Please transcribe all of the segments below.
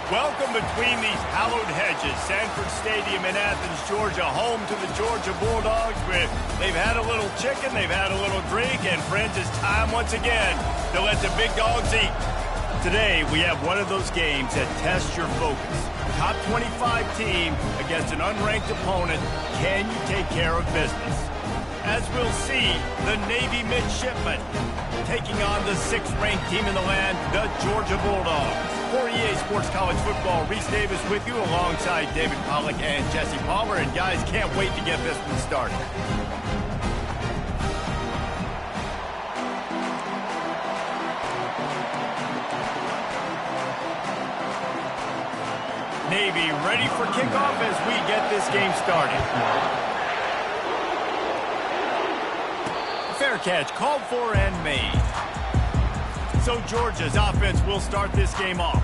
Welcome between these hallowed hedges. Sanford Stadium in Athens, Georgia, home to the Georgia Bulldogs. They've had a little chicken, they've had a little drink, and friends, it's time once again to let the big dogs eat. Today, we have one of those games that tests your focus. Top 25 team against an unranked opponent. Can you take care of business? As we'll see, the Navy Midshipmen taking on the 6th-ranked team in the land, the Georgia Bulldogs. For EA Sports College Football, Reese Davis with you alongside David Pollack and Jesse Palmer. And guys, can't wait to get this one started. Navy ready for kickoff as we get this game started. Fair catch called for and made. So Georgia's offense will start this game off.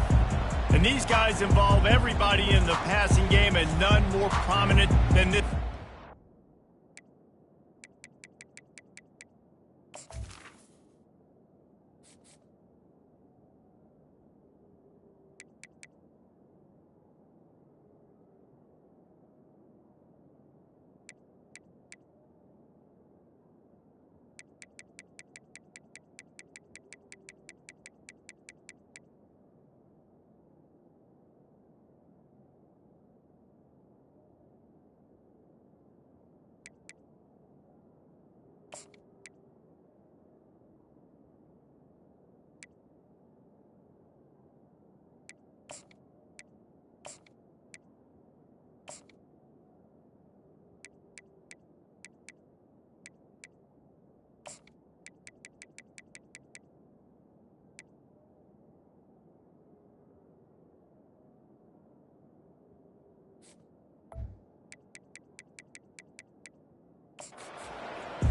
And these guys involve everybody in the passing game, and none more prominent than this.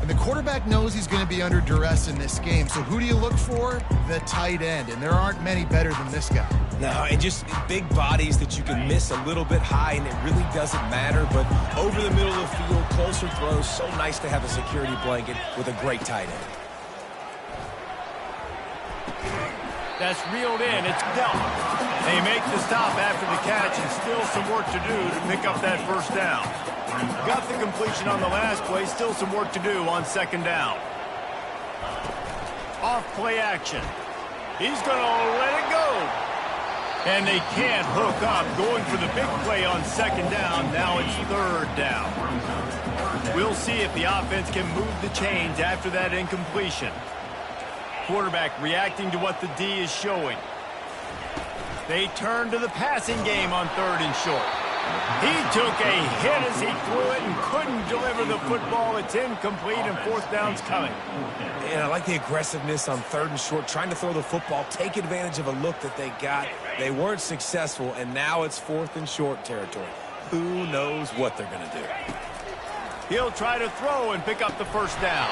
And the quarterback knows he's going to be under duress in this game. So who do you look for? The tight end. And there aren't many better than this guy. No, and just big bodies that you can miss a little bit high, and it really doesn't matter. But over the middle of the field, closer throws, so nice to have a security blanket with a great tight end. That's reeled in. It's dealt. They make the stop after the catch, and still some work to do to pick up that first down. Got the completion on the last play. Still some work to do on 2nd down. Off play action. He's going to let it go. And they can't hook up. Going for the big play on 2nd down. Now it's 3rd down. We'll see if the offense can move the chains after that incompletion. Quarterback reacting to what the D is showing. They turn to the passing game on 3rd and short. He took a hit as he threw it and couldn't deliver the football. It's incomplete, and 4th down's coming. And I like the aggressiveness on 3rd and short, trying to throw the football, take advantage of a look that they got. They weren't successful, and now it's 4th and short territory. Who knows what they're going to do? He'll try to throw and pick up the 1st down.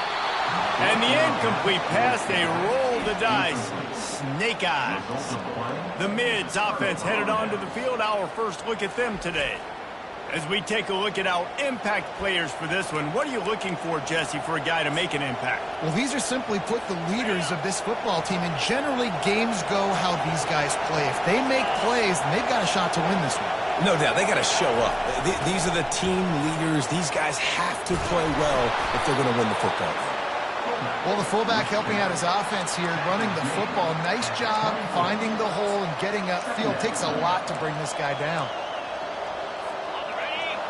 And the incomplete pass, they roll the dice. Snake eyes. The Mids offense headed onto the field. Our first look at them today. As we take a look at our impact players for this one, what are you looking for, Jesse, for a guy to make an impact? Well, these are simply put the leaders of this football team, and generally games go how these guys play. If they make plays, then they've got a shot to win this one. No doubt. They got to show up. These are the team leaders. These guys have to play well if they're going to win the football game. Well, the fullback helping out his offense here, running the football. Nice job finding the hole and getting upfield. Takes a lot to bring this guy down.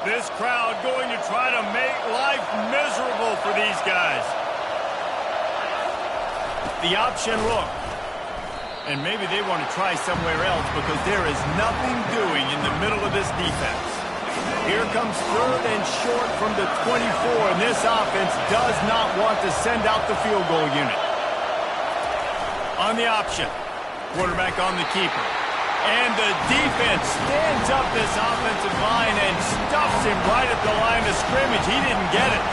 This crowd going to try to make life miserable for these guys. The option look. And maybe they want to try somewhere else because there is nothing doing in the middle of this defense. Here comes 3rd and short from the 24, and this offense does not want to send out the field goal unit. On the option, quarterback on the keeper. And the defense stands up this offensive line and stuffs him right at the line of scrimmage. He didn't get it.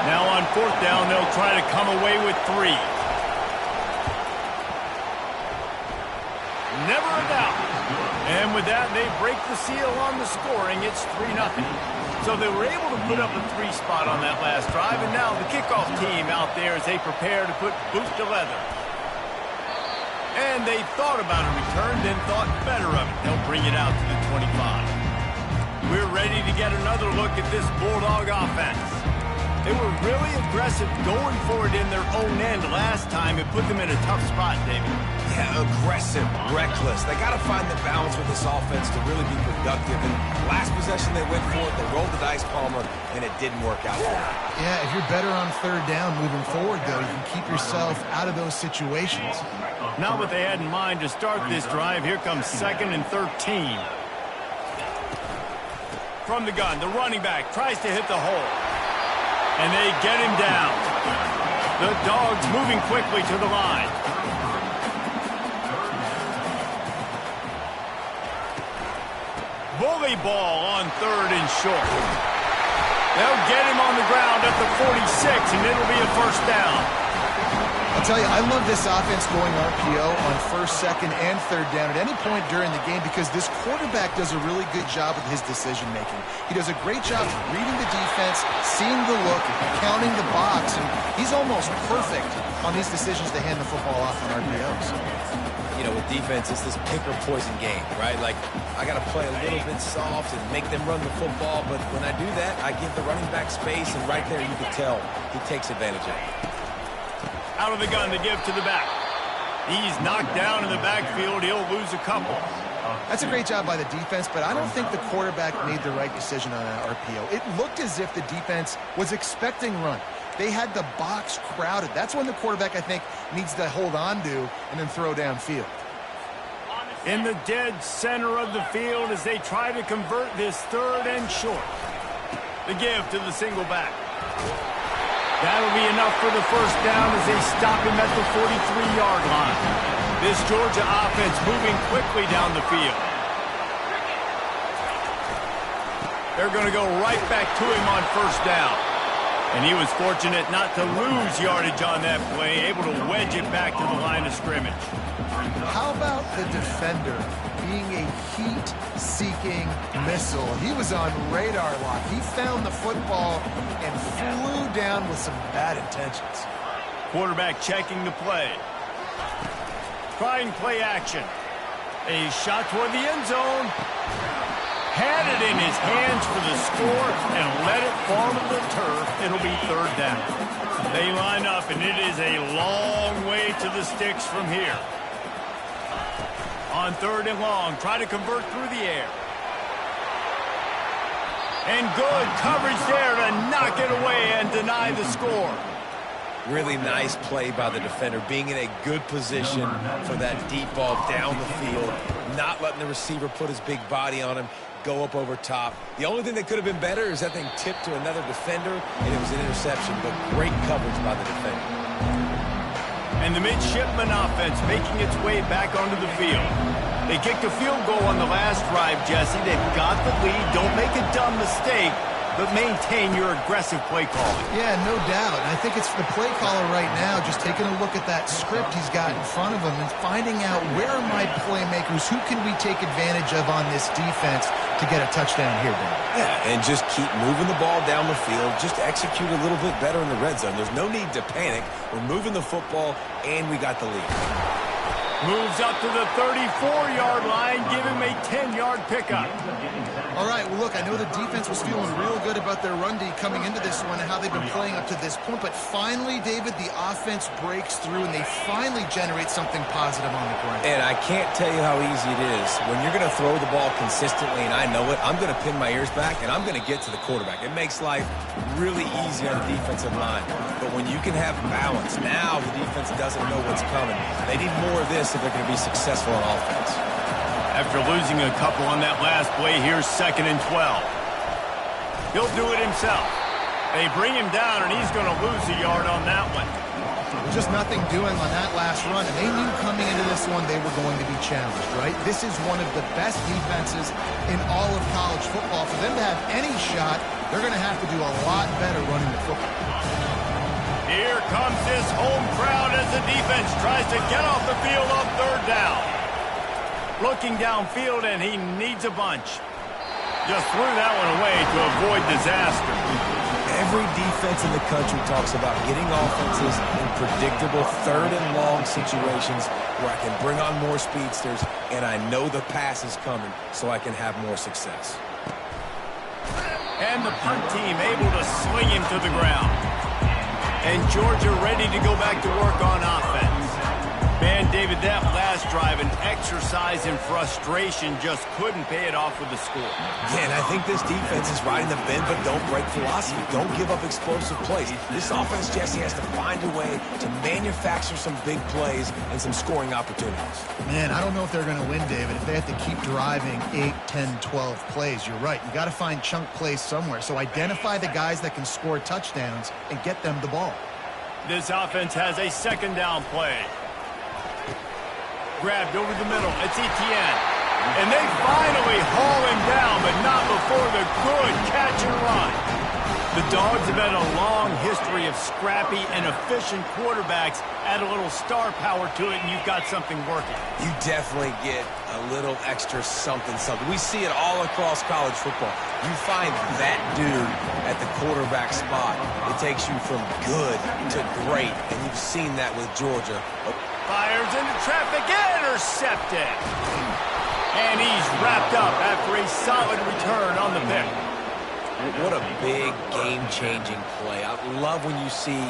Now on 4th down, they'll try to come away with 3. Never a doubt. And with that, they break the seal on the scoring. It's 3-0. So they were able to put up a 3 spot on that last drive, and now the kickoff team out there as they prepare to put boot to leather. And they thought about a return, then thought better of it. They'll bring it out to the 25. We're ready to get another look at this Bulldog offense. They were really aggressive going for it in their own end last time. It put them in a tough spot, David. Yeah, aggressive, reckless. They got to find the balance with this offense to really be productive. And last possession they went for it, they rolled the dice, Palmer, and it didn't work out for them. Yeah, if you're better on third down moving forward, though, you can keep yourself out of those situations. Not what they had in mind to start this drive. Here comes 2nd and 13. From the gun, the running back tries to hit the hole. And they get him down. The Dogs moving quickly to the line. Bully ball on 3rd and short. They'll get him on the ground at the 46, and it'll be a first down. I'll tell you, I love this offense going RPO on 1st, 2nd, and 3rd down at any point during the game because this quarterback does a really good job with his decision-making. He does a great job reading the defense, seeing the look, counting the box, and he's almost perfect on these decisions to hand the football off on RPOs. You know, with defense, it's this pick or poison game, right? Like, I got to play a little bit soft and make them run the football, but when I do that, I give the running back space, and right there you can tell he takes advantage of it. Out of the gun to give to the back. He's knocked down in the backfield. He'll lose a couple. That's a great job by the defense, but I don't think the quarterback made the right decision on that RPO. It looked as if the defense was expecting run. They had the box crowded. That's when the quarterback, I think, needs to hold on to and then throw downfield. In the dead center of the field as they try to convert this 3rd and short. The give to the single back. That'll be enough for the first down as they stop him at the 43-yard line. This Georgia offense moving quickly down the field. They're going to go right back to him on first down. And he was fortunate not to lose yardage on that play, able to wedge it back to the line of scrimmage. How about the defender being a heat-seeking missile? He was on radar lock. He found the football and flew down with some bad intentions. Quarterback checking the play. Trying play action. A shot toward the end zone. Had it in his hands for the score and let it fall to the turf. It'll be 3rd down. They line up, and it is a long way to the sticks from here. On 3rd and long, try to convert through the air. And good coverage there to knock it away and deny the score. Really nice play by the defender, being in a good position for that deep ball down the field, not letting the receiver put his big body on him, go up over top. The only thing that could have been better is that thing tipped to another defender, and it was an interception, but great coverage by the defender. And the midshipman offense making its way back onto the field. They kicked a field goal on the last drive, Jesse. They've got the lead. Don't make a dumb mistake, but maintain your aggressive play calling. Yeah, no doubt. And I think it's the play caller right now just taking a look at that script he's got in front of him and finding out where are my playmakers, who can we take advantage of on this defense to get a touchdown here, Dan. Yeah, and just keep moving the ball down the field. Just execute a little bit better in the red zone. There's no need to panic. We're moving the football, and we got the lead. Moves up to the 34-yard line, give him a 10-yard pickup. All right, well, look, I know the defense was feeling real good about their run D coming into this one and how they've been playing up to this point, but finally, David, the offense breaks through and they finally generate something positive on the ground. And I can't tell you how easy it is. When you're going to throw the ball consistently, and I know it, I'm going to pin my ears back, and I'm going to get to the quarterback. It makes life really easy on the defensive line. But when you can have balance, now the defense doesn't know what's coming. They need more of this if they're going to be successful on offense. After losing a couple on that last play, here's 2nd and 12. He'll do it himself. They bring him down, and he's going to lose a yard on that one. Just nothing doing on that last run, and they knew coming into this one they were going to be challenged, right? This is one of the best defenses in all of college football. For them to have any shot, they're going to have to do a lot better running the football. Here comes this home crowd as the defense tries to get off the field on 3rd down. Looking downfield, and he needs a bunch. Just threw that one away to avoid disaster. Every defense in the country talks about getting offenses in predictable third and long situations where I can bring on more speedsters and I know the pass is coming so I can have more success. And the punt team able to sling him to the ground. And Georgia ready to go back to work on offense. Man, David, that last drive, an exercise in frustration, just couldn't pay it off with the score. Yeah, and I think this defense is riding the bend but don't break philosophy. Don't give up explosive plays. This offense, Jesse, has to find a way to manufacture some big plays and some scoring opportunities. Man, I don't know if they're going to win, David, if they have to keep driving 8, 10, 12 plays. You're right. You got to find chunk plays somewhere. So identify the guys that can score touchdowns and get them the ball. This offense has a second down play. Grabbed over the middle. It's Etienne. And they finally haul him down, but not before the good catch and run. The Dogs have had a long history of scrappy and efficient quarterbacks. Add a little star power to it, and you've got something working. You definitely get a little extra something. We see it all across college football. You find that dude at the quarterback spot. It takes you from good to great, and you've seen that with Georgia. Fires into traffic, intercepted. And he's wrapped up after a solid return on the pick. What a big game-changing play. I love when you see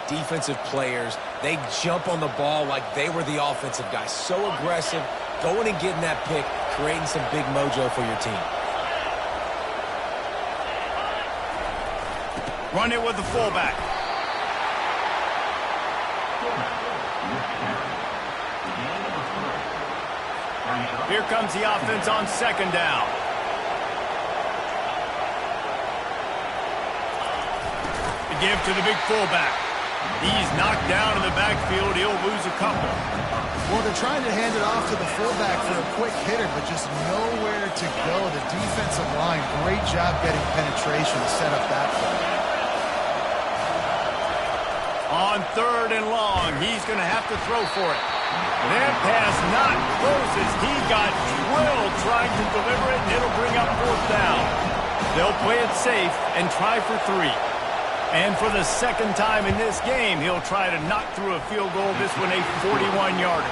defensive players, they jump on the ball like they were the offensive guy. So aggressive, going and getting that pick, creating some big mojo for your team. Run it with the fullback. Here comes the offense on second down. The give to the big fullback. He's knocked down in the backfield. He'll lose a couple. Well, they're trying to hand it off to the fullback for a quick hitter, but just nowhere to go. The defensive line, great job getting penetration to set up that play. On third and long, he's going to have to throw for it. That pass not close as he got drilled trying to deliver it, and it'll bring up fourth down. They'll play it safe and try for 3. And for the second time in this game, he'll try to knock through a field goal, this one a 41-yarder.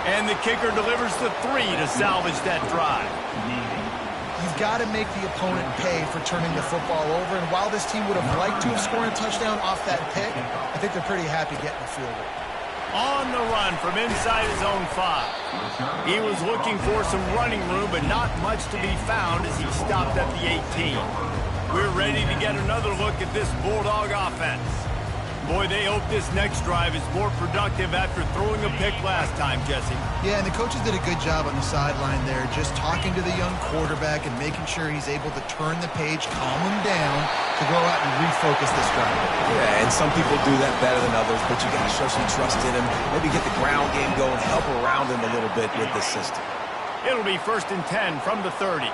And the kicker delivers the 3 to salvage that drive. You've got to make the opponent pay for turning the football over, and while this team would have liked to have scored a touchdown off that pick, I think they're pretty happy getting the field goal. On the run from inside his own 5. He was looking for some running room, but not much to be found as he stopped at the 18. We're ready to get another look at this Bulldog offense. Boy, they hope this next drive is more productive after throwing a pick last time, Jesse. Yeah, and the coaches did a good job on the sideline there, just talking to the young quarterback and making sure he's able to turn the page, calm him down, to go out and refocus this drive. Yeah, and some people do that better than others, but you got to show some trust in him, maybe get the ground game going, help around him a little bit with this system. It'll be 1st and 10 from the 30.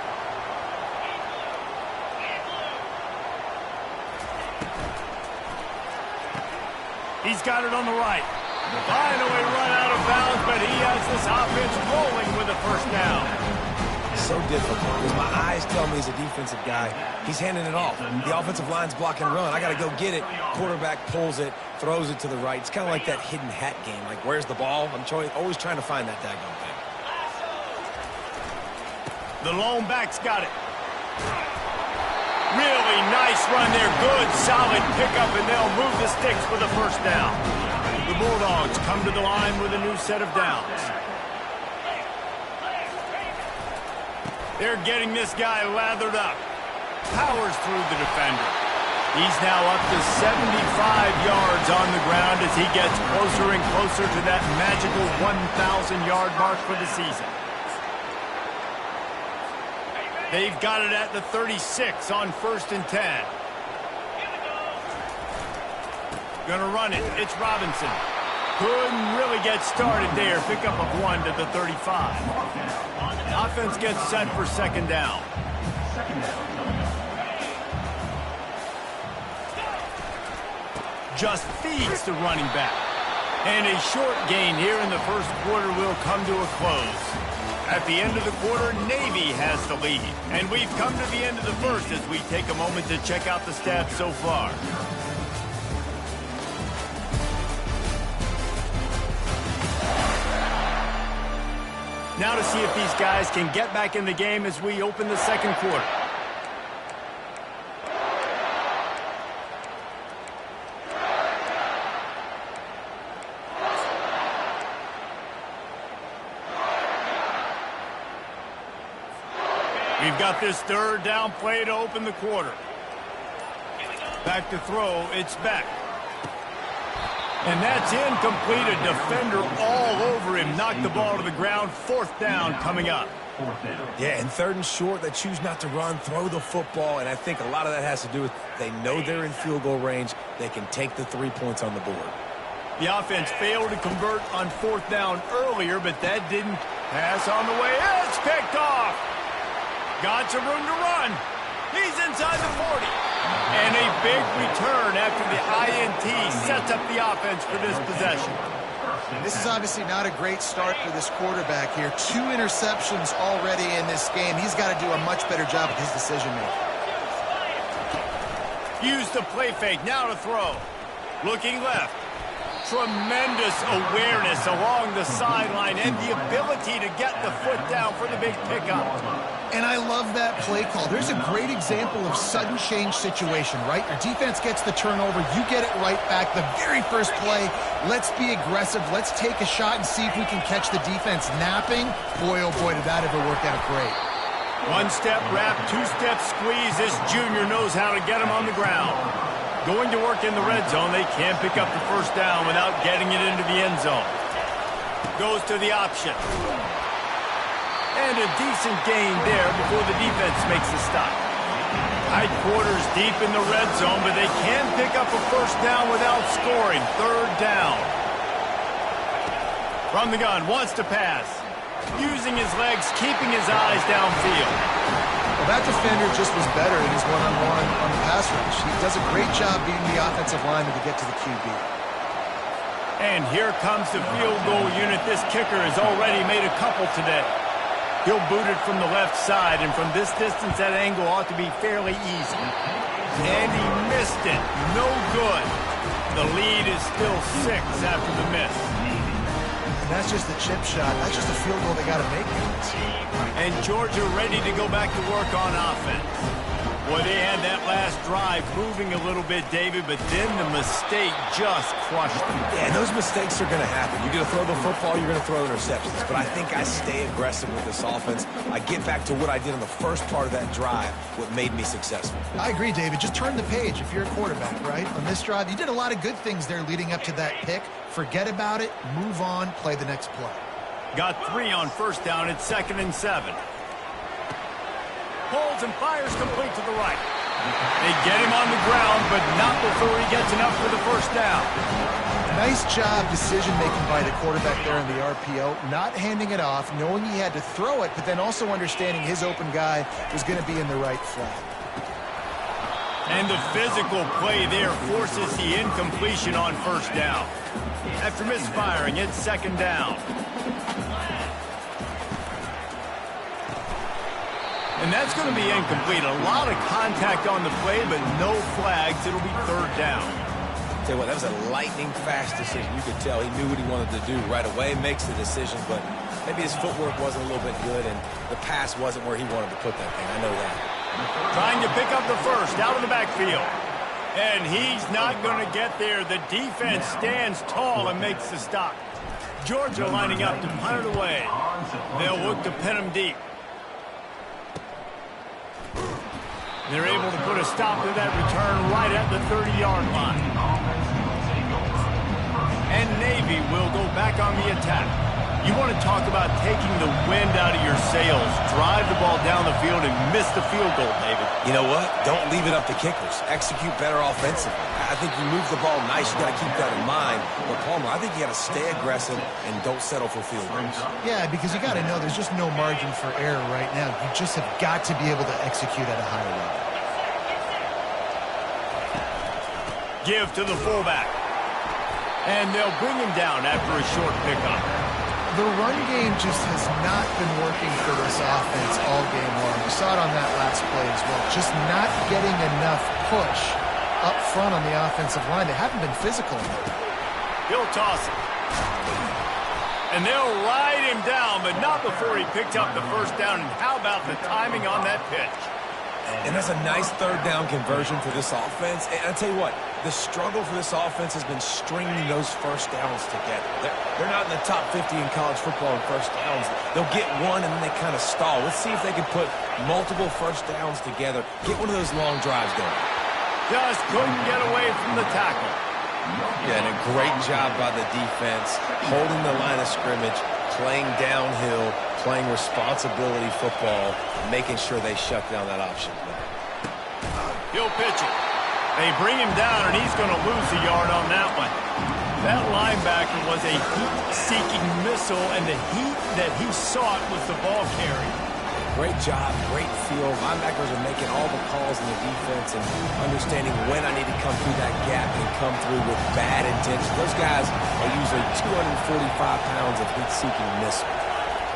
He's got it on the right. Finally run out of bounds, but he has this offense rolling with a first down. So difficult because my eyes tell me he's a defensive guy. He's handing it off. The offensive line's block and run. I got to go get it. Quarterback pulls it, throws it to the right. It's kind of like that hidden hat game. Like, where's the ball? I'm always trying to find that daggone thing. The lone back's got it. Really nice run there. Good, solid pickup, and they'll move the sticks for the first down. The Bulldogs come to the line with a new set of downs. They're getting this guy lathered up. Powers through the defender. He's now up to 75 yards on the ground as he gets closer and closer to that magical 1,000-yard mark for the season. They've got it at the 36 on 1st and 10. Gonna run it. It's Robinson. Couldn't really get started there. Pickup of 1 to the 35. Offense gets set for second down. Just feeds the running back. And a short gain here in the first quarter will come to a close. At the end of the quarter, Navy has the lead. And we've come to the end of the first as we take a moment to check out the stats so far. Now to see if these guys can get back in the game as we open the second quarter. We've got this third down play to open the quarter. Back to throw, it's Beck. And that's incomplete. A defender all over him. Knocked the ball to the ground. Fourth down coming up. Yeah, and third and short, they choose not to run, throw the football, and I think a lot of that has to do with they know they're in field goal range. They can take the 3 points on the board. The offense failed to convert on fourth down earlier, but that didn't pass on the way. It's picked off. Got some room to run. He's inside the 40. And a big return after the INT sets up the offense for this possession. This is obviously not a great start for this quarterback here. 2 interceptions already in this game. He's got to do a much better job with his decision-making. Use the play fake. Now to throw. Looking left. Tremendous awareness along the sideline and the ability to get the foot down for the big pickup. And I love that play call. There's a great example of sudden change situation, right? Your defense gets the turnover. You get it right back. The very first play, let's be aggressive. Let's take a shot and see if we can catch the defense napping. Boy, oh boy, did that ever work out great. One-step wrap, two-step squeeze. This junior knows how to get him on the ground. Going to work in the red zone. They can't pick up the first down without getting it into the end zone. Goes to the option. And a decent gain there before the defense makes the stop. Tight quarters deep in the red zone, but they can pick up a first down without scoring. Third down. From the gun, wants to pass. Using his legs, keeping his eyes downfield. Well, that defender just was better in his one-on-one on the pass rush. He does a great job being the offensive lineman to get to the QB. And here comes the field goal unit. This kicker has already made a couple today. He'll boot it from the left side, and from this distance, that angle ought to be fairly easy. And he missed it. No good. The lead is still 6 after the miss. And that's just the chip shot. That's just a field goal they got to make. And Georgia ready to go back to work on offense. Boy, they had that last drive moving a little bit, David, but then the mistake just crushed them. Yeah, and those mistakes are going to happen. You're going to throw the football, you're going to throw interceptions. But I think I stay aggressive with this offense. I get back to what I did in the first part of that drive, what made me successful. I agree, David. Just turn the page if you're a quarterback, right? On this drive, you did a lot of good things there leading up to that pick. Forget about it, move on, play the next play. Got 3 on first down. It's 2nd and 7. Pulls and fires complete to the right. They get him on the ground, but not before he gets enough for the first down. Nice job decision-making by the quarterback there in the RPO, not handing it off, knowing he had to throw it, but then also understanding his open guy was going to be in the right flat. And the physical play there forces the incompletion on first down. After misfiring, it's 2nd down. And that's going to be incomplete. A lot of contact on the play, but no flags. It'll be 3rd down. Tell you what, that was a lightning-fast decision. You could tell he knew what he wanted to do right away, makes the decision, but maybe his footwork wasn't a little bit good, and the pass wasn't where he wanted to put that thing. I know that. Trying to pick up the first out of the backfield. And he's not going to get there. The defense stands tall and makes the stop. Georgia lining up to punt it away. They'll look to pin him deep. They're able to put a stop to that return right at the 30-yard line. And Navy will go back on the attack. You want to talk about taking the wind out of your sails. Drive the ball down the field and miss the field goal, David. You know what? Don't leave it up to kickers. Execute better offensively. I think you move the ball nice. You got to keep that in mind. But, Palmer, I think you got to stay aggressive and don't settle for field goals. Yeah, because you got to know there's just no margin for error right now. You just have got to be able to execute at a higher level. Give to the fullback. And they'll bring him down after a short pickup. The run game just has not been working for this offense all game long. We saw it on that last play as well. Just not getting enough push up front on the offensive line. They haven't been physical. He'll toss it. And they'll ride him down, but not before he picked up the first down. And how about the timing on that pitch? And that's a nice third down conversion for this offense. And I'll tell you what, the struggle for this offense has been stringing those first downs together. They're not in the top 50 in college football in first downs. They'll get one and then they kind of stall. Let's see if they can put multiple first downs together. Get one of those long drives going. Just couldn't get away from the tackle. Yeah, and a great job by the defense, holding the line of scrimmage, playing downhill, playing responsibility football, making sure they shut down that option. He'll pitch it. They bring him down, and he's going to lose a yard on that one. That linebacker was a heat-seeking missile, and the heat that he sought was the ball carry. Great job, great feel. Linebackers are making all the calls in the defense and understanding when I need to come through that gap and come through with bad intention. Those guys are usually 245 pounds of heat-seeking missile.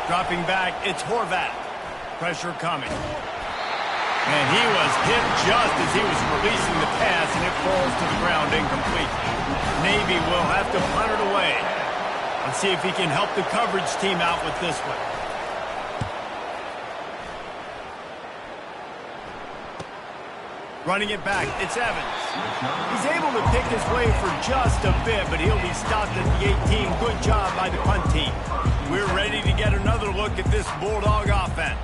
Dropping back, it's Horvath. Pressure coming. And he was hit just as he was releasing the pass, and it falls to the ground incomplete. Navy will have to punt it away. Let's see if he can help the coverage team out with this one. Running it back, it's Evans. He's able to pick his way for just a bit, but he'll be stopped at the 18. Good job by the punt team. We're ready to get another look at this Bulldog offense.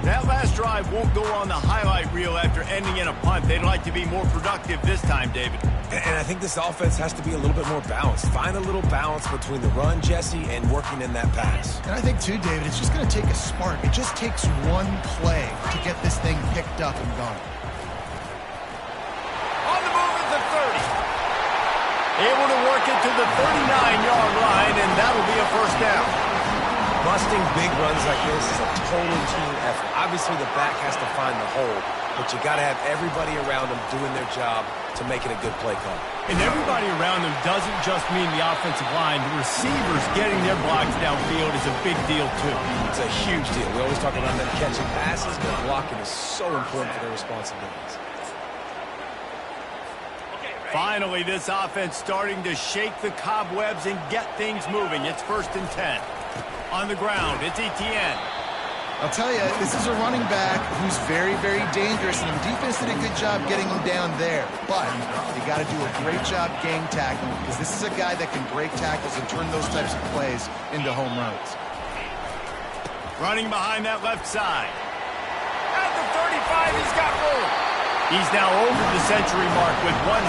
That last drive won't go on the highlight reel after ending in a punt. They'd like to be more productive this time, David. And I think this offense has to be a little bit more balanced. Find a little balance between the run, Jesse, and working in that pass. And I think, too, David, it's just going to take a spark. It just takes one play to get this thing picked up and going. Able to work it to the 39-yard line, and that'll be a first down. Busting big runs like this is a total team effort. Obviously, the back has to find the hole, but you got to have everybody around them doing their job to make it a good play call. And everybody around them doesn't just mean the offensive line. The receivers getting their blocks downfield is a big deal, too. It's a huge deal. We always talk about them catching passes, but blocking is so important for their responsibilities. Finally, this offense starting to shake the cobwebs and get things moving. It's 1st and 10. On the ground, it's Etienne. I'll tell you, this is a running back who's very, very dangerous, and the defense did a good job getting him down there. But you got to do a great job gang tackling, because this is a guy that can break tackles and turn those types of plays into home runs. Running behind that left side. At the 35, he's got room. He's now over the century mark with 102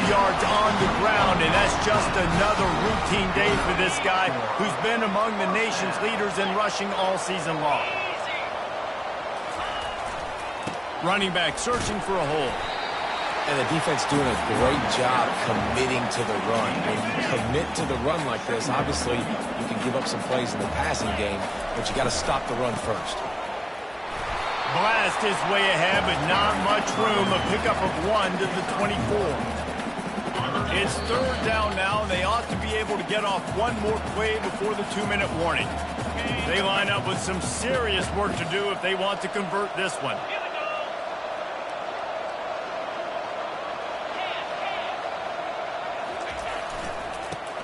yards on the ground, and that's just another routine day for this guy who's been among the nation's leaders in rushing all season long. Running back searching for a hole. And the defense doing a great job committing to the run. When you commit to the run like this, obviously you can give up some plays in the passing game, but you got to stop the run first. Blast his way ahead, but not much room. A pickup of 1 to the 24. It's 3rd down now, and they ought to be able to get off one more play before the 2-minute warning. They line up with some serious work to do if they want to convert this one.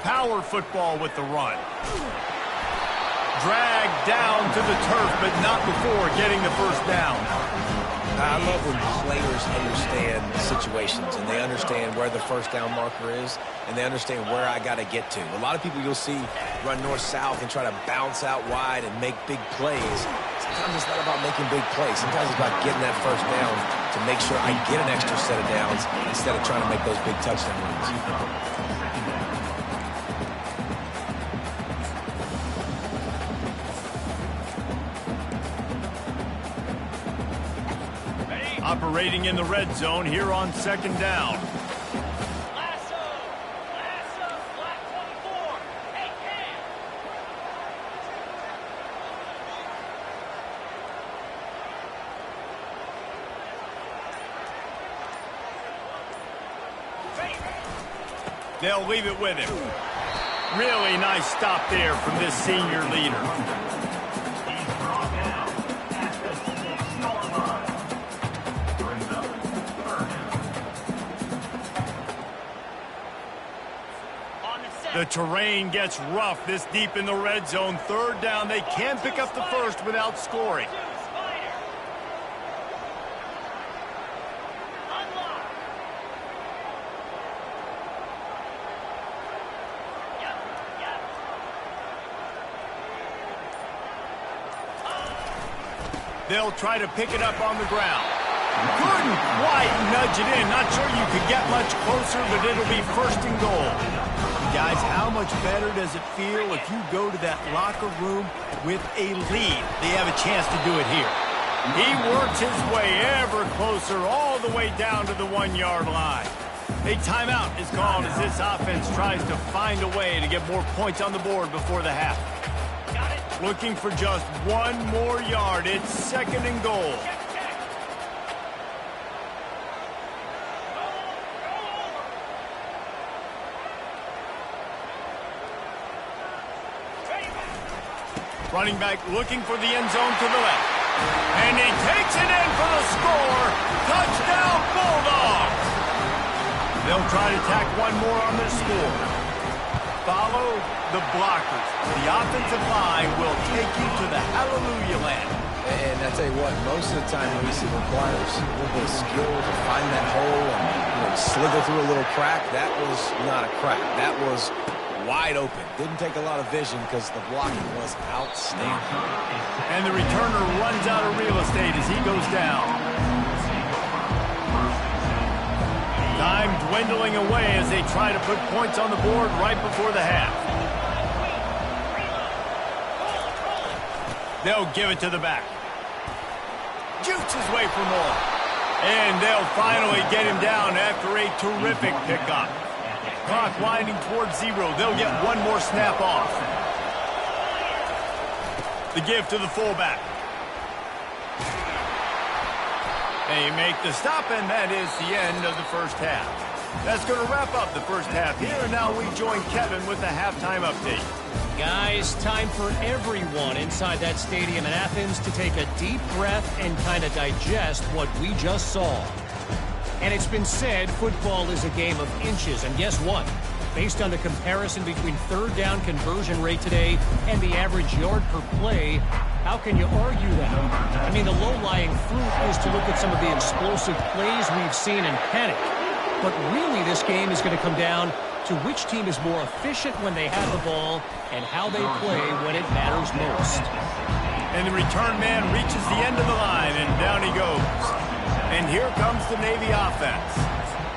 Power football with the run. Dragged down to the turf, but not before getting the first down. I love when players understand situations and they understand where the first down marker is and they understand where I got to get to. A lot of people you'll see run north-south and try to bounce out wide and make big plays. Sometimes it's not about making big plays. Sometimes it's about getting that first down to make sure I get an extra set of downs instead of trying to make those big touchdown runs. Operating in the red zone here on 2nd down. Black 24. They'll leave it with him. Really nice stop there from this senior leader. The terrain gets rough this deep in the red zone. Third down, they can pick up the first without scoring. They'll try to pick it up on the ground. Couldn't quite nudge it in. Not sure you could get much closer, but it'll be first and goal. Guys, how much better does it feel if you go to that locker room with a lead? They have a chance to do it here. He works his way ever closer all the way down to the 1-yard line. A timeout is called as this offense tries to find a way to get more points on the board before the half. Looking for just one more yard. It's second and goal. Running back looking for the end zone to the left. And he takes it in for the score. Touchdown, Bulldogs. They'll try to tack one more on their score. Follow the blockers. The offensive line will take you to the hallelujah land. And I tell you what, most of the time, Luis, it requires a little bit of skill to find that hole and slither through a little crack. That was not a crack. That was wide open. Didn't take a lot of vision because the blocking was outstanding. And the returner runs out of real estate as he goes down. Time dwindling away as they try to put points on the board right before the half. They'll give it to the back. Jukes his way for more. And they'll finally get him down after a terrific pickup. Clock winding towards 0. They'll get one more snap off. The give to the fullback. They make the stop, and that is the end of the first half. That's going to wrap up the first half here, and now we join Kevin with the halftime update. Guys, time for everyone inside that stadium in Athens to take a deep breath and kind of digest what we just saw. And it's been said football is a game of inches, and guess what? Based on the comparison between third down conversion rate today and the average yard per play, how can you argue that? I mean, the low-lying fruit is to look at some of the explosive plays we've seen and panic. But really, this game is going to come down to which team is more efficient when they have the ball and how they play when it matters most. And the return man reaches the end of the line, and down he goes. And here comes the Navy offense.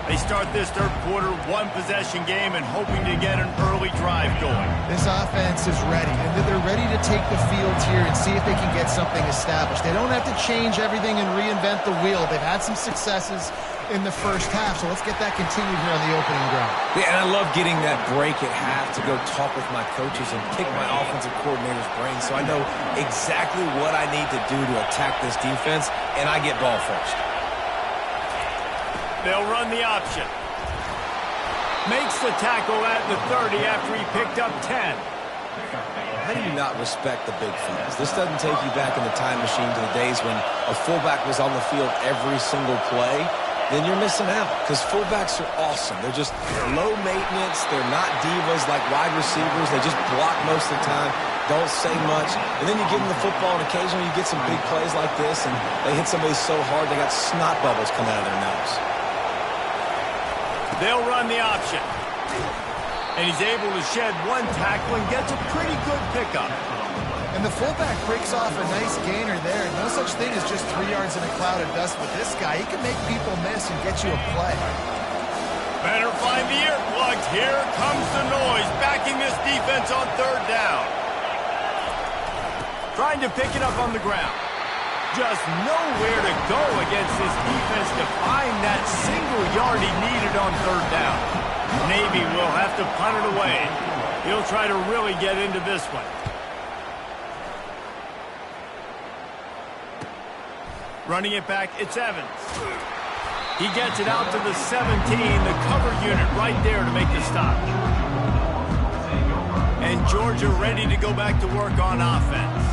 They start this third quarter one-possession game and hoping to get an early drive going. This offense is ready, and they're ready to take the field here and see if they can get something established. They don't have to change everything and reinvent the wheel. They've had some successes in the first half, so let's get that continued here on the opening drive. Yeah, and I love getting that break at half to go talk with my coaches and pick my offensive coordinator's brain so I know exactly what I need to do to attack this defense, and I get ball first. They'll run the option. Makes the tackle at the 30 after he picked up 10. How do you not respect the big fellas? This doesn't take you back in the time machine to the days when a fullback was on the field every single play. Then you're missing out because fullbacks are awesome. They're just low maintenance. They're not divas like wide receivers. They just block most of the time, don't say much. And then you give them the football, and occasionally you get some big plays like this, and they hit somebody so hard they got snot bubbles coming out of their nose. They'll run the option. And he's able to shed one tackle and gets a pretty good pickup. And the fullback breaks off a nice gainer there. No such thing as just 3 yards in a cloud of dust with this guy. He can make people miss and get you a play. Better find the earplugs. Here comes the noise, backing this defense on third down. Trying to pick it up on the ground. Just nowhere to go against this defense to find that single yard he needed on third down. Navy will have to punt it away. He'll try to really get into this one. Running it back, it's Evans. He gets it out to the 17, the cover unit right there to make the stop. And Georgia ready to go back to work on offense.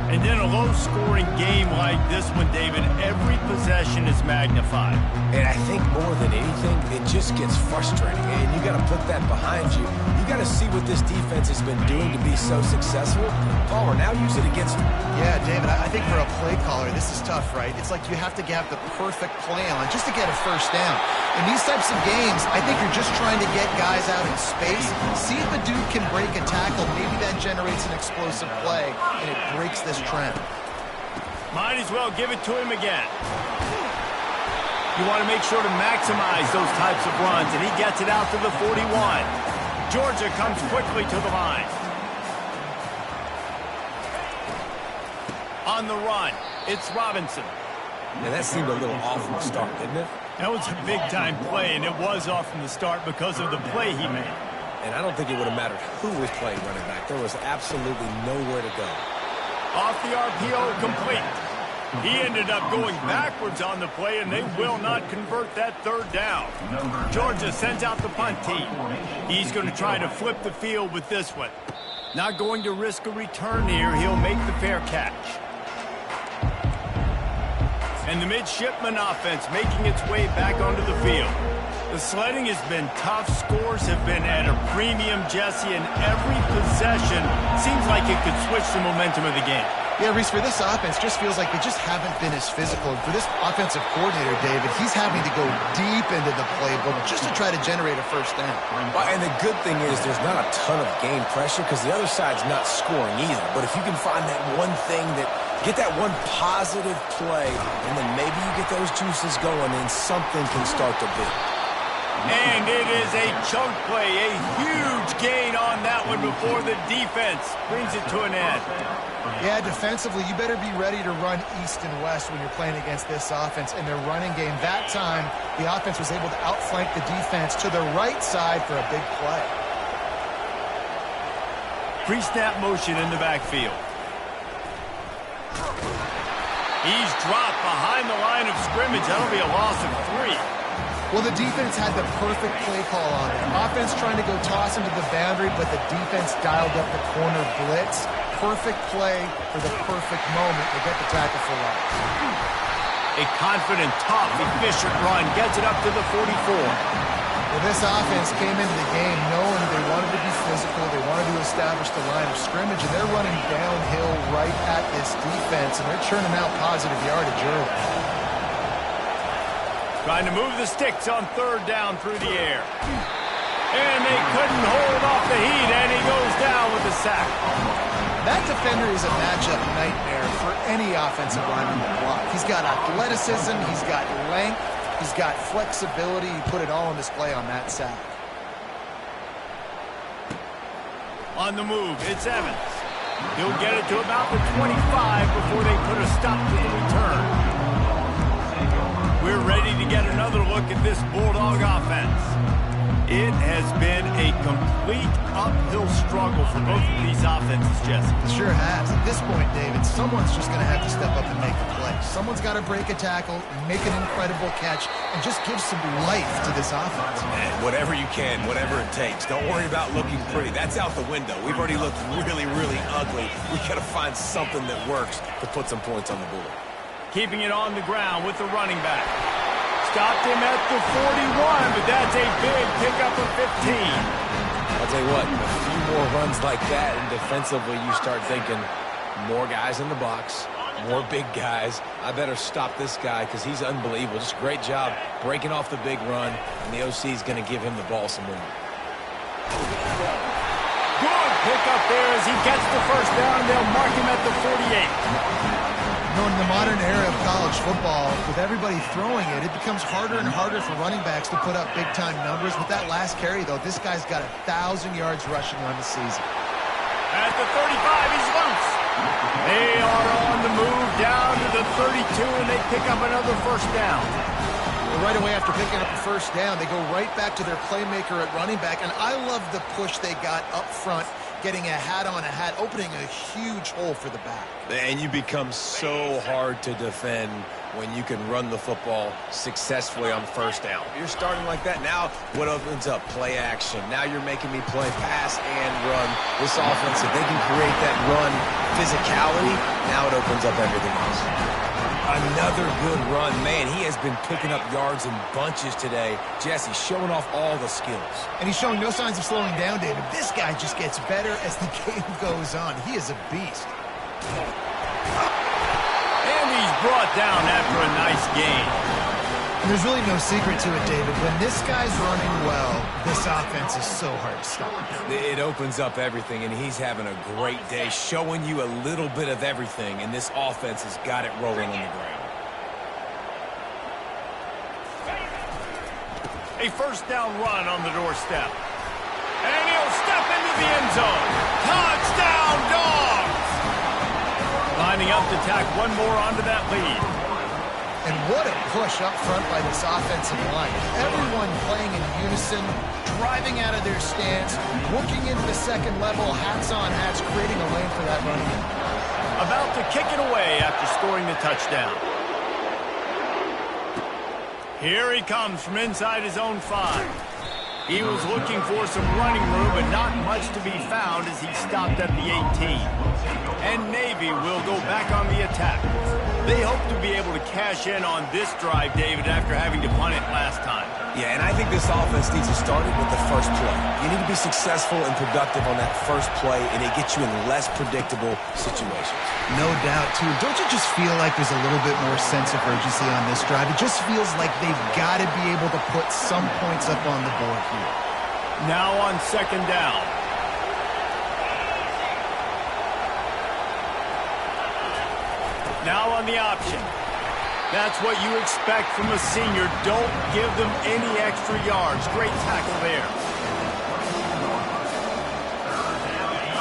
And in a low-scoring game like this one, David, every possession is magnified. And I think more than anything, it just gets frustrating. And you got to put that behind you. You got to see what this defense has been doing to be so successful. Palmer, now use it against them. Yeah, David, I think for a play caller, this is tough, right? It's like you have to have the perfect play on just to get a first down. In these types of games, I think you're just trying to get guys out in space, see if a dude can break a tackle. Maybe that generates an explosive play, and it breaks this trend. Might as well give it to him again. You want to make sure to maximize those types of runs, and he gets it out to the 41. Georgia comes quickly to the line. On the run, it's Robinson. And that seemed a little off from the start, didn't it? That was a big-time play, and it was off from the start because of the play he made. And I don't think it would have mattered who was playing running back. There was absolutely nowhere to go. Off the RPO, complete. He ended up going backwards on the play, and they will not convert that third down. Georgia sends out the punt team. He's going to try to flip the field with this one. Not going to risk a return here. He'll make the fair catch. And the midshipman offense making its way back onto the field. The sledding has been tough. Scores have been at a premium, Jesse, and every possession seems like it could switch the momentum of the game. Yeah, Reese, for this offense, just feels like they just haven't been as physical. And for this offensive coordinator, David, he's having to go deep into the playbook just to try to generate a first down. And the good thing is there's not a ton of game pressure because the other side's not scoring either. But if you can find that one thing that get that one positive play, and then maybe you get those juices going, and something can start to build. And it is a chunk play, a huge gain on that one before the defense brings it to an end. Yeah, defensively, you better be ready to run east and west when you're playing against this offense. In their running game, that time, the offense was able to outflank the defense to the right side for a big play. Pre-snap motion in the backfield. He's dropped behind the line of scrimmage. That'll be a loss of 3. Well, the defense had the perfect play call on it. Offense trying to go toss into the boundary, but the defense dialed up the corner blitz. Perfect play for the perfect moment to get the tackle for loss. A confident, tough, efficient run gets it up to the 44. Well, this offense came into the game knowing they wanted to be physical, they wanted to establish the line of scrimmage, and they're running downhill right at this defense, and they're churning out positive yardage early. Trying to move the sticks on third down through the air. And they couldn't hold off the heat, and he goes down with a sack. That defender is a matchup nightmare for any offensive lineman to block. He's got athleticism, he's got length, he's got flexibility. He put it all on display on that sack. On the move, it's Evans. He'll get it to about the 25 before they put a stop to the return. We're ready to get another look at this Bulldog offense. It has been a complete uphill struggle for both of these offenses, Jesse. It sure has. At this point, David, someone's just going to have to step up and make a play. Someone's got to break a tackle, make an incredible catch, and just give some life to this offense. Man, whatever you can, whatever it takes. Don't worry about looking pretty. That's out the window. We've already looked really, really ugly. We got to find something that works to put some points on the board. Keeping it on the ground with the running back. Stopped him at the 41, but that's a big pickup of 15. I'll tell you what, a few more runs like that, and defensively you start thinking, more guys in the box, more big guys. I better stop this guy because he's unbelievable. Just great job breaking off the big run, and the OC is going to give him the ball some more. Good pickup there as he gets the first down. They'll mark him at the 48. You know, in the modern era of college football, with everybody throwing it, it becomes harder and harder for running backs to put up big-time numbers. With that last carry, though, this guy's got 1,000 yards rushing on the season. At the 35, he's loose. They are on the move down to the 32, and they pick up another first down. Well, right away after picking up the first down, they go right back to their playmaker at running back, and I love the push they got up front, getting a hat on a hat, opening a huge hole for the back. And you become so hard to defend when you can run the football successfully on first down. You're starting like that. Now what opens up? Play action. Now you're making me play pass and run. This offense, if they can create that run physicality, now it opens up everything else. Another good run. Man, he has been picking up yards in bunches today. Jesse showing off all the skills. And he's showing no signs of slowing down, David. This guy just gets better as the game goes on. He is a beast. And he's brought down after a nice gain. There's really no secret to it, David. When this guy's running well, this offense is so hard to stop. It opens up everything, and he's having a great day, showing you a little bit of everything, and this offense has got it rolling on the ground. A first down run on the doorstep. And he'll step into the end zone. Touchdown, Dogs! Lining up to tack one more onto that lead. And what a push up front by this offensive line. Everyone playing in unison, driving out of their stance, looking into the second level, hats on hats, creating a lane for that running back. About to kick it away after scoring the touchdown. Here he comes from inside his own 5. He was looking for some running room, but not much to be found as he stopped at the 18. And Navy will go back on the attack. They hope to be able to cash in on this drive, David, after having to punt it last time. Yeah, and I think this offense needs to start it with the first play. You need to be successful and productive on that first play, and it gets you in less predictable situations. No doubt, too. Don't you just feel like there's a little bit more sense of urgency on this drive? It just feels like they've got to be able to put some points up on the board here. Now on second down. Now on the option. That's what you expect from a senior. Don't give them any extra yards. Great tackle there.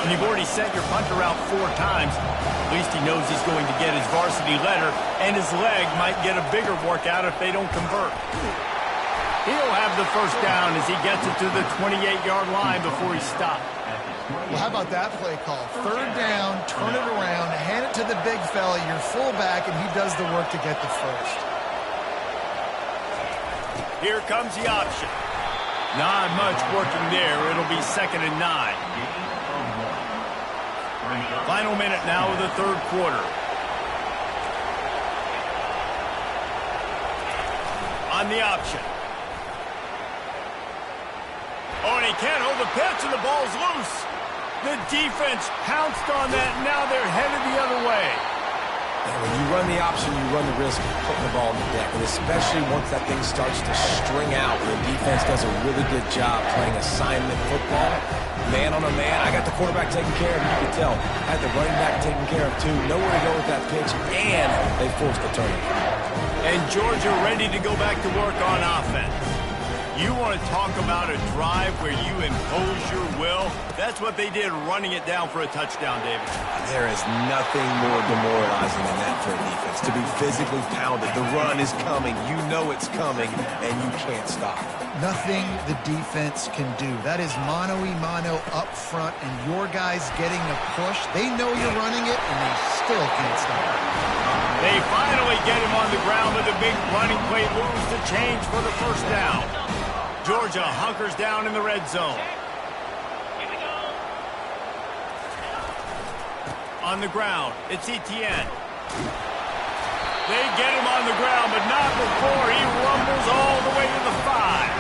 And you've already sent your punter out 4 times. At least he knows he's going to get his varsity letter, and his leg might get a bigger workout if they don't convert. He'll have the first down as he gets it to the 28-yard line before he stopped. Well, how about that play call? Third down, turn it around, hand it to the big fella, your fullback, and he does the work to get the first. Here comes the option. Not much working there. It'll be 2nd and 9. Final minute now of the third quarter. On the option. Oh, and he can't hold the pitch, and the ball's loose. The defense pounced on that, and now they're headed the other way. And when you run the option, you run the risk of putting the ball on the deck, and especially once that thing starts to string out, the defense does a really good job playing assignment football. Man on a man, I got the quarterback taken care of, you can tell. I had the running back taken care of, too. Nowhere to go with that pitch, and they forced the turnover. And Georgia ready to go back to work on offense. You want to talk about a drive where you impose your will? That's what they did, running it down for a touchdown, David. There is nothing more demoralizing than that for a defense, to be physically pounded. The run is coming. You know it's coming, and you can't stop. Nothing the defense can do. That is mano-a-mano up front, and your guys getting the push. They know you're running it, and they still can't stop it. They finally get him on the ground with a big running play, moves the change for the first down. Georgia hunkers down in the red zone. On the ground, it's Etienne. They get him on the ground, but not before he rumbles all the way to the 5.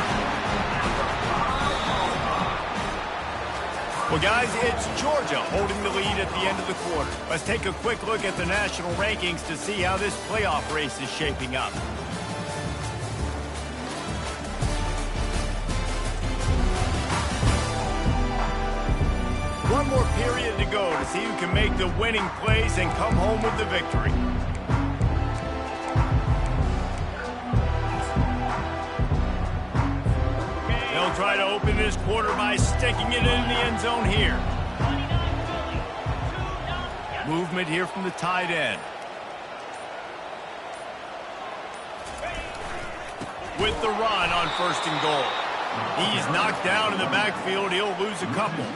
Well, guys, it's Georgia holding the lead at the end of the quarter. Let's take a quick look at the national rankings to see how this playoff race is shaping up. One more period to go to see who can make the winning plays and come home with the victory. They'll try to open this quarter by sticking it in the end zone here. Movement here from the tight end. With the run on 1st and goal. He's knocked down in the backfield. He'll lose a couple.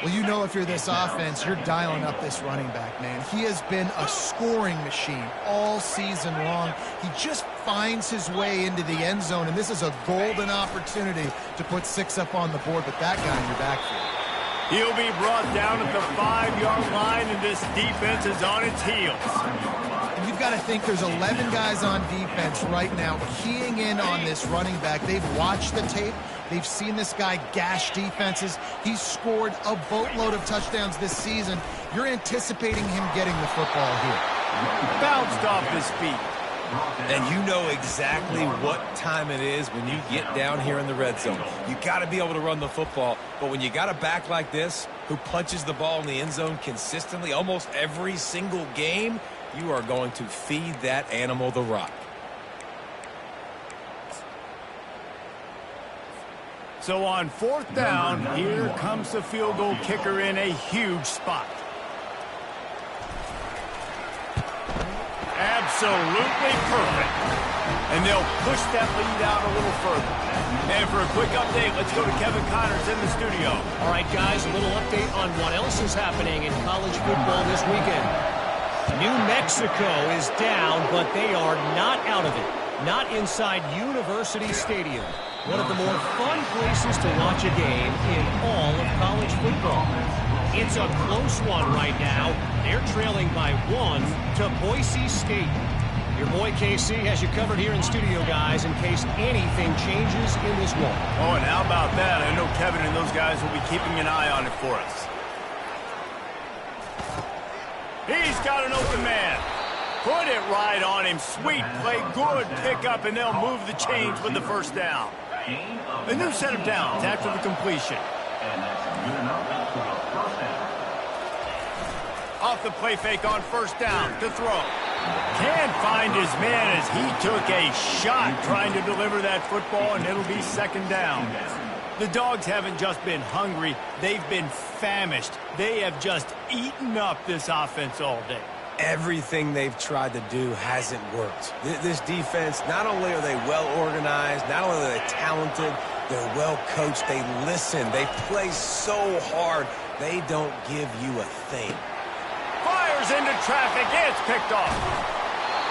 Well, you know if you're this offense, you're dialing up this running back, man. He has been a scoring machine all season long. He just finds his way into the end zone, and this is a golden opportunity to put 6 up on the board with that guy in your backfield. He'll be brought down at the 5-yard line, and this defense is on its heels. And you've got to think there's 11 guys on defense right now keying in on this running back. They've watched the tape. They've seen this guy gash defenses. He's scored a boatload of touchdowns this season. You're anticipating him getting the football here. Bounced off his feet. And you know exactly what time it is when you get down here in the red zone. You got to be able to run the football, but when you got a back like this who punches the ball in the end zone consistently almost every single game, you are going to feed that animal the rock. So on 4th down, here comes the field goal kicker in a huge spot. Absolutely perfect. And they'll push that lead out a little further. And for a quick update, let's go to Kevin Connors in the studio. All right, guys, a little update on what else is happening in college football this weekend. New Mexico is down, but they are not out of it. Not inside University Stadium. One of the more fun places to watch a game in all of college football. It's a close one right now. They're trailing by 1 to Boise State. Your boy KC has you covered here in studio, guys, in case anything changes in this one. Oh, and how about that? I know Kevin and those guys will be keeping an eye on it for us. He's got an open man. Put it right on him. Sweet play, good pickup, and they'll move the chains with the first down. A new set of downs after the completion. Off the play fake on 1st down to throw. Can't find his man as he took a shot trying to deliver that football, and it'll be 2nd down. The Dogs haven't just been hungry, they've been famished. They have just eaten up this offense all day. Everything they've tried to do hasn't worked. This defense, not only are they well organized, not only are they talented, they're well coached, they listen, they play so hard, they don't give you a thing. Fires into traffic, it's picked off.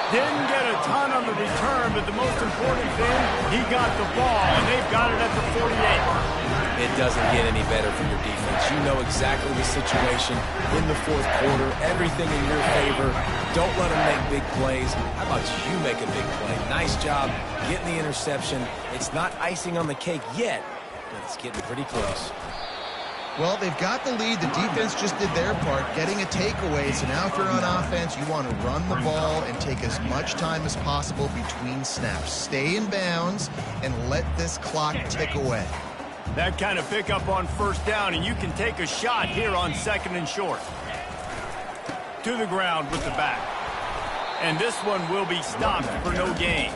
Didn't get a ton on the return, but the most important thing, he got the ball, and they've got it at the 48. It doesn't get any better for your defense. You know exactly the situation in the 4th quarter, everything in your favor. Don't let them make big plays. How about you make a big play? Nice job getting the interception. It's not icing on the cake yet, but it's getting pretty close. Well, they've got the lead. The defense just did their part, getting a takeaway. So now if you're on offense, you want to run the ball and take as much time as possible between snaps. Stay in bounds and let this clock tick away. That kind of pickup on 1st down, and you can take a shot here on 2nd and short. To the ground with the back. And this one will be stopped for no gain.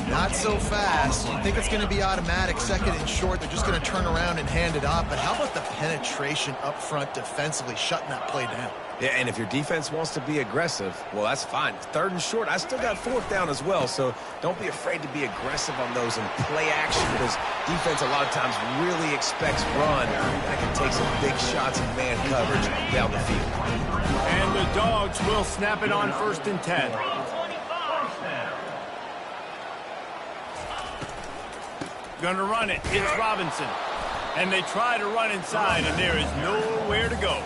Not so fast. You think it's going to be automatic, 2nd and short. They're just going to turn around and hand it off. But how about the penetration up front defensively, shutting that play down? Yeah, and if your defense wants to be aggressive, well, that's fine. 3rd and short, I still got 4th down as well, so don't be afraid to be aggressive on those and play action, because defense a lot of times really expects run. That can take some big shots in man coverage down the field. And the Dogs will snap it on 1st and 10. Gonna run it. It's Robinson. And they try to run inside, and there is nowhere to go.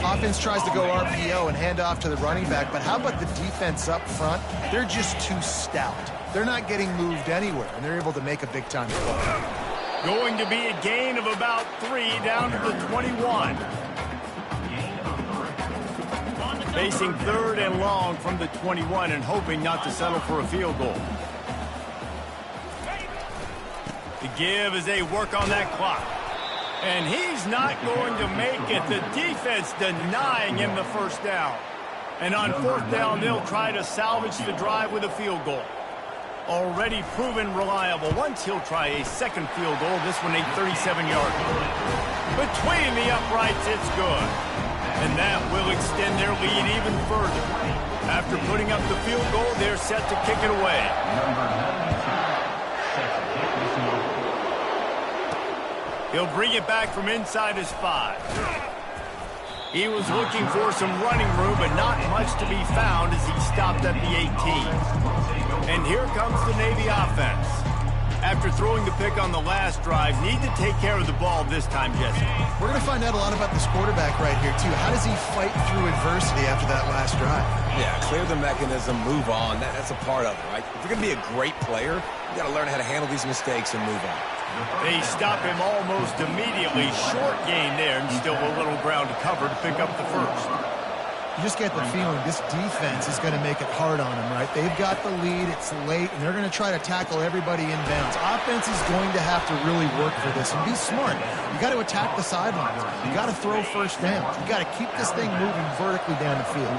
Offense tries to go RPO and hand off to the running back, but how about the defense up front? They're just too stout. They're not getting moved anywhere, and they're able to make a big-time play. Going to be a gain of about 3 down to the 21. Facing 3rd and long from the 21 and hoping not to settle for a field goal. The give as they work on that clock. And he's not going to make it. The defense denying him the 1st down. And on 4th down, they'll try to salvage the drive with a field goal. Already proven reliable. Once he'll try a 2nd field goal, this one a 37-yard. Between the uprights, it's good. And that will extend their lead even further. After putting up the field goal, they're set to kick it away. He'll bring it back from inside his 5. He was looking for some running room, but not much to be found as he stopped at the 18. And here comes the Navy offense. After throwing the pick on the last drive, need to take care of the ball this time, Jesse. We're going to find out a lot about this quarterback right here, too. How does he fight through adversity after that last drive? Yeah, clear the mechanism, move on. That's a part of it, right? If you're going to be a great player, you got to learn how to handle these mistakes and move on. They stop him almost immediately. Short gain there, and still a little ground to cover to pick up the first. You just get the feeling this defense is going to make it hard on him, right? They've got the lead, it's late, and they're going to try to tackle everybody inbounds. Offense is going to have to really work for this and be smart. You got to attack the sidelines. You got to throw first downs. You got to keep this thing moving vertically down the field.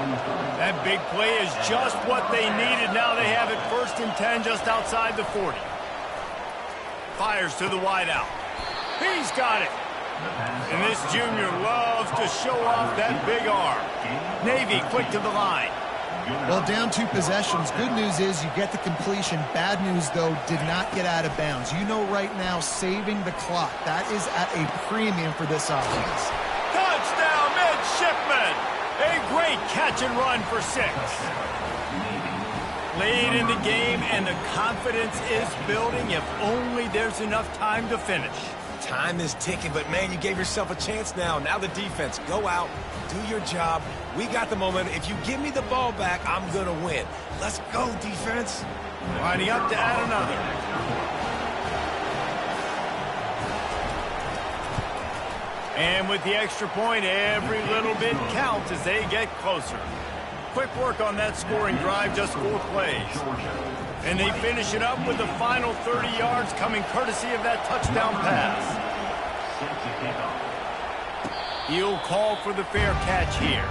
That big play is just what they needed. Now they have it 1st and 10 just outside the 40. Fires to the wideout. He's got it. And this junior loves to show off that big arm. Navy quick to the line. Well, down 2 possessions. Good news is you get the completion. Bad news, though, did not get out of bounds. You know right now, saving the clock. That is at a premium for this offense. Touchdown, midshipman! A great catch and run for 6. Late in the game, and the confidence is building. If only there's enough time to finish. Time is ticking, but, man, you gave yourself a chance now. Now the defense, go out, do your job. We got the momentum. If you give me the ball back, I'm going to win. Let's go, defense. Lining up to add another. And with the extra point, every little bit counts as they get closer. Quick work on that scoring drive, just 4 plays. And they finish it up with the final 30 yards coming courtesy of that touchdown pass. He'll call for the fair catch here.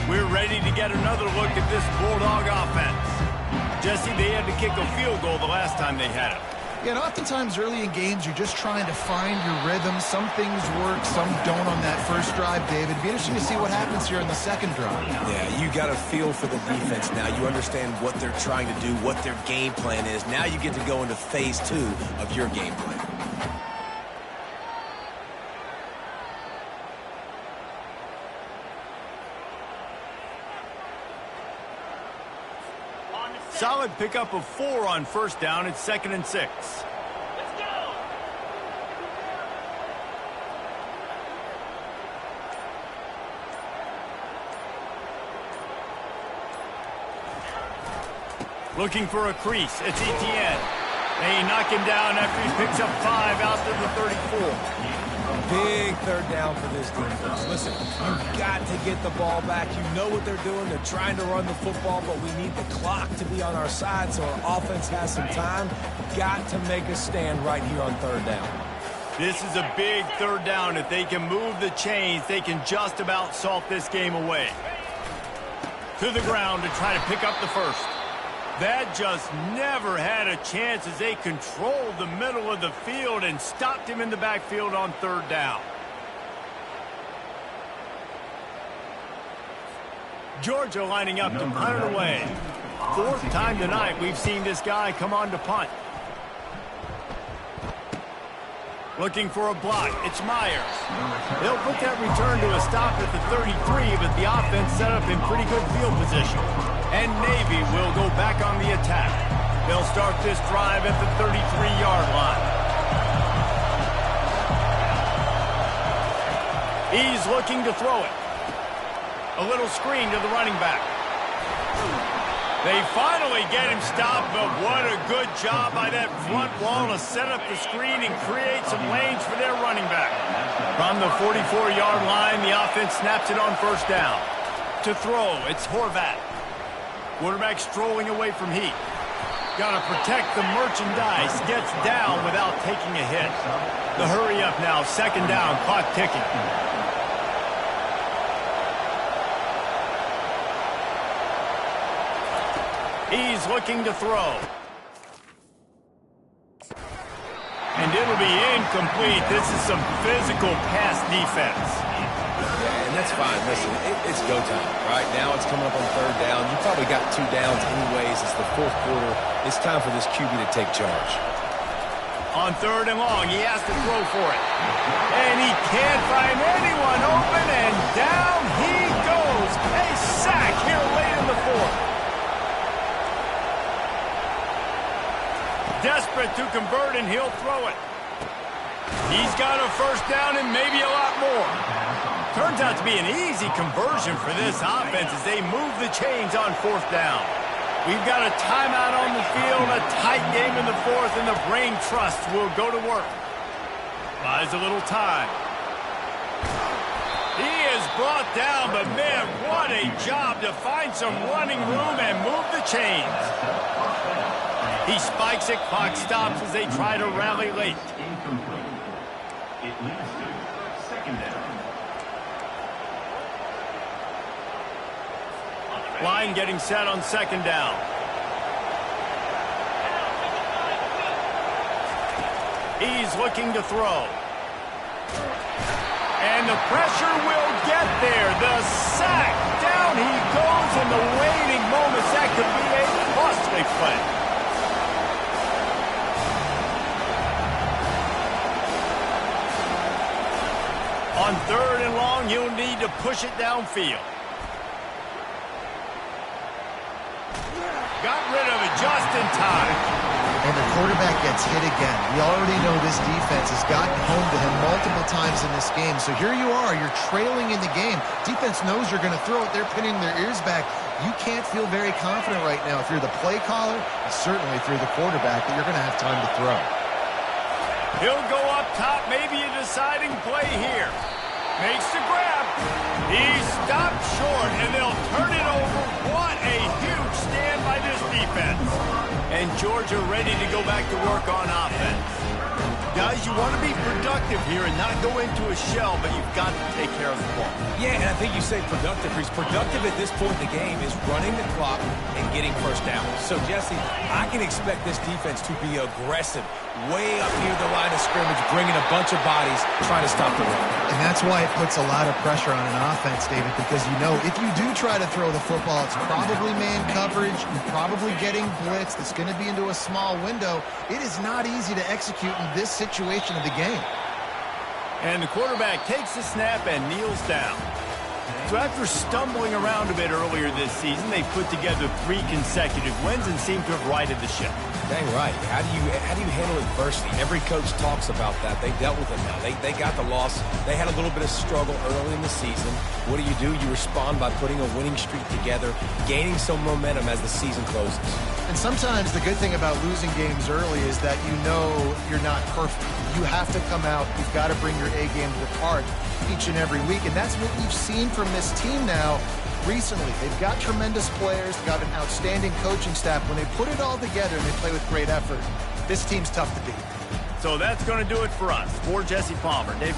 We're ready to get another look at this Bulldog offense. Jesse, they had to kick a field goal the last time they had it. Yeah, and oftentimes early in games, you're just trying to find your rhythm. Some things work, some don't on that first drive, David. It'd be interesting to see what happens here in the second drive. Yeah, you got a feel for the defense now. You understand what they're trying to do, what their game plan is. Now you get to go into phase 2 of your game plan. Solid pickup of 4 on first down. It's 2nd and 6. Let's go! Looking for a crease. It's Etienne. They knock him down after he picks up 5 out to the 34. Big third down for this defense. Listen, you've got to get the ball back. You know what they're doing. They're trying to run the football, but we need the clock to be on our side so our offense has some time. Got to make a stand right here on third down. This is a big third down. If they can move the chains, they can just about salt this game away. To the ground to try to pick up the first. That just never had a chance as they controlled the middle of the field and stopped him in the backfield on third down. Georgia lining up to punt it away. 4th time tonight we've seen this guy come on to punt. Looking for a block. It's Myers. They'll put that return to a stop at the 33, but the offense set up in pretty good field position. And Navy will go back on the attack. They'll start this drive at the 33-yard line. He's looking to throw it. A little screen to the running back. They finally get him stopped, but what a good job by that front wall to set up the screen and create some lanes for their running back. From the 44-yard line, the offense snaps it on first down. To throw, it's Horvat. Quarterback strolling away from Heat. Got to protect the merchandise. Gets down without taking a hit. The hurry up now, 2nd down, clock ticking. He's looking to throw. And it'll be incomplete. This is some physical pass defense. Yeah, and that's fine. Listen, it's go time. Right now it's coming up on third down. You probably got 2 downs anyways. It's the 4th quarter. It's time for this QB to take charge. On 3rd and long, he has to throw for it. And he can't find anyone open, and down he goes. A sack here late in the 4th. Desperate to convert, and he'll throw it. He's got a 1st down and maybe a lot more. Turns out to be an easy conversion for this offense as they move the chains on 4th down. We've got a timeout on the field, a tight game in the 4th, and the Brain Trust will go to work. Buys a little time. He is brought down, but man, what a job to find some running room and move the chains. He spikes it, clock stops as they try to rally late. It leads to 2nd down. Line getting set on 2nd down. He's looking to throw. And the pressure will get there. The sack. Down he goes in the waiting moments. That could be a costly play. On 3rd and long, he'll need to push it downfield. Got rid of it just in time. And the quarterback gets hit again. We already know this defense has gotten home to him multiple times in this game. So here you are. You're trailing in the game. Defense knows you're going to throw it. They're pinning their ears back. You can't feel very confident right now if you're the play caller, and certainly if you're the quarterback, that you're going to have time to throw. He'll go up top, maybe a deciding play here. Makes the grab. He's stopped short, and they'll turn it over. What a huge stand by this defense. And Georgia ready to go back to work on offense. Guys, you want to be productive here and not go into a shell, but you've got to take care of the ball. Yeah, and I think you say productive. He's productive at this point in the game is running the clock and getting 1st down. So, Jesse, I can expect this defense to be aggressive, way up near the line of scrimmage, bringing a bunch of bodies, trying to stop the run. And that's why it puts a lot of pressure on an offense, David, because you know if you do try to throw the football, it's probably man coverage, you're probably getting blitzed, it's going to be into a small window. It is not easy to execute in this situation of the game. And the quarterback takes the snap and kneels down. So after stumbling around a bit earlier this season, they put together 3 consecutive wins and seem to have righted the ship. Dang right. How do you handle adversity? Every coach talks about that. They dealt with it now. They got the loss. They had a little bit of struggle early in the season. What do? You respond by putting a winning streak together, gaining some momentum as the season closes. And sometimes the good thing about losing games early is that you know you're not perfect. You have to come out. You've got to bring your A game to the park each and every week. And that's what we've seen from this team now recently. They've got tremendous players. They've got an outstanding coaching staff. When they put it all together and they play with great effort, this team's tough to beat. So that's going to do it for us. For Jesse Palmer, Dave.